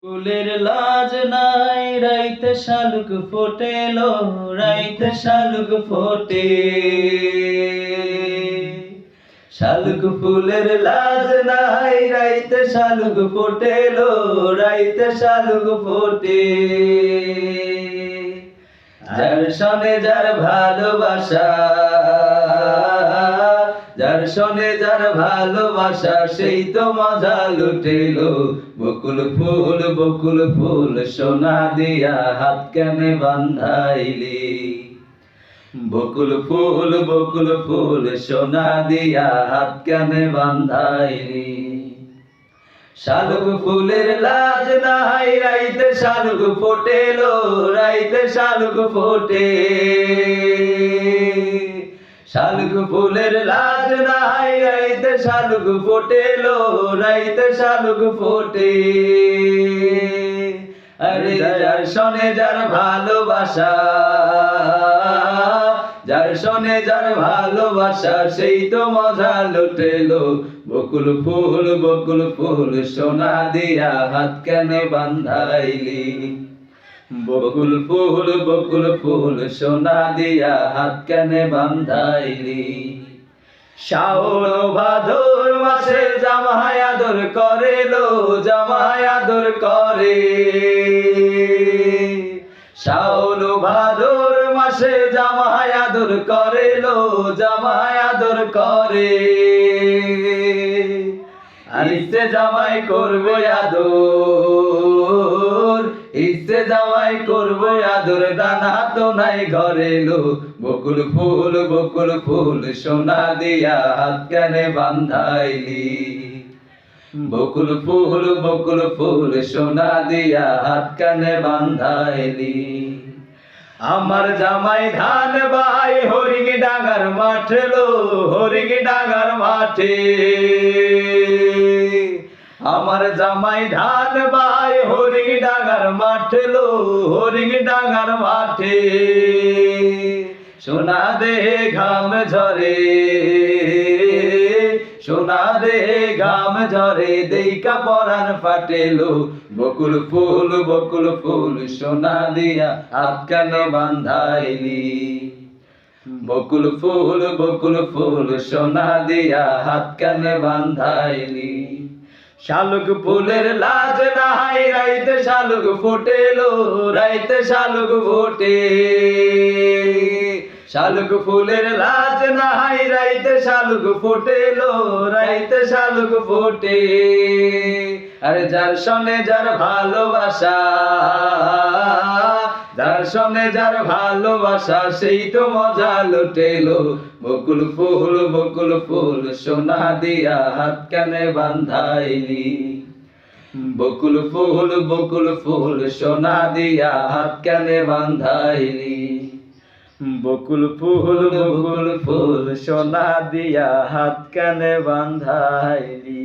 ফুলের লাজ নাই রাইতে শালুক ফোটেলো, রাইতে শালুক ফোটে। শালুক ফুলের লাজ নাই রাইতে শালুক ফোটেলো, রাইতে শালুক ফোটে। যার সনে যার ভালোবাসা, যার সনে যার ভালোবাসা, সেই তো মজা লুটেলো। বকুল ফুল সোনা দিয়া হাত কেনে বান্ধাইলি। বকুল ফুল সোনা দিয়া হাত কেনে বান্ধাইলি। শালুক ফুলের লাজ নাই রাইতে শালুক ফোটেলো, রাইতে শালুক ফোটে। শালুক ফুলের লাজ নাই রাইতে শালুক ফোটেলো, রাইতে শালুক ফোটে। আরে যার সনে যার ভালোবাসা, যার সনে যার ভালোবাসা, সেই তো মজা লুটেলো। বকুল ফুল সোনা দিয়া হাত কেনে বান্ধাইলি। বকুল ফুল সোনা দিয়া হাত কেনে বান্ধাইলি। শাওন ভাদর মাসে জামাই আদর করেলো, জামাই আদর করে। শাওন ভাদর মাসে জামাই আদর করেলো, জামাই আদর করে। ইচ্ছে জামাই করবে আদর, ইচ্ছে জামাই করবে আদর, দানা তো নাই ঘরে লো। বকুল ফুল সোনা দিয়া হাত কেনে বান্ধাইলি। বকুল ফুল সোনা দিয়া হাত কেনে বান্ধাইলি। আমার জামাই ধান বাই হরিং ডাঙ্গার মাঠে লো, হরিং ডাঙ্গার মাঠে। আমার জামাই ধান বাই হরিং ডাঙ্গার মাঠে লো, হরিং ডাঙ্গার মাঠে। সোনা দে ঘাম ঝরে, সোনা দে ঘাম ঝরে, দেইকা পরাণ ফাটেলো। বকুল ফুল সোনা দিয়া হাত কেনে বান্ধাইলি। বকুল ফুল সোনা দিয়া হাত কেনে বান্ধাইলি। শালুক ফুলের লাজ নাই রাইতে শালুক ফোটেলো, রাইতে শালুক ফোটে। শালুক ফুলের লাজ নাই রাইতে শালুক ফোটেলো, রাইতে শালুক ফোটে। আরে যার সনে যার ভালোবাসা, যার সনে যার ভালোবাসা, সেই তো মজা লুটেলো। বকুল ফুল সোনা দিয়া হাত কেনে বান্ধাইলি। বকুল ফুল সোনা দিয়া হাত কেনে বান্ধাইলি। বকুল ফুল সোনা দিয়া হাত কেনে বান্ধাইলি।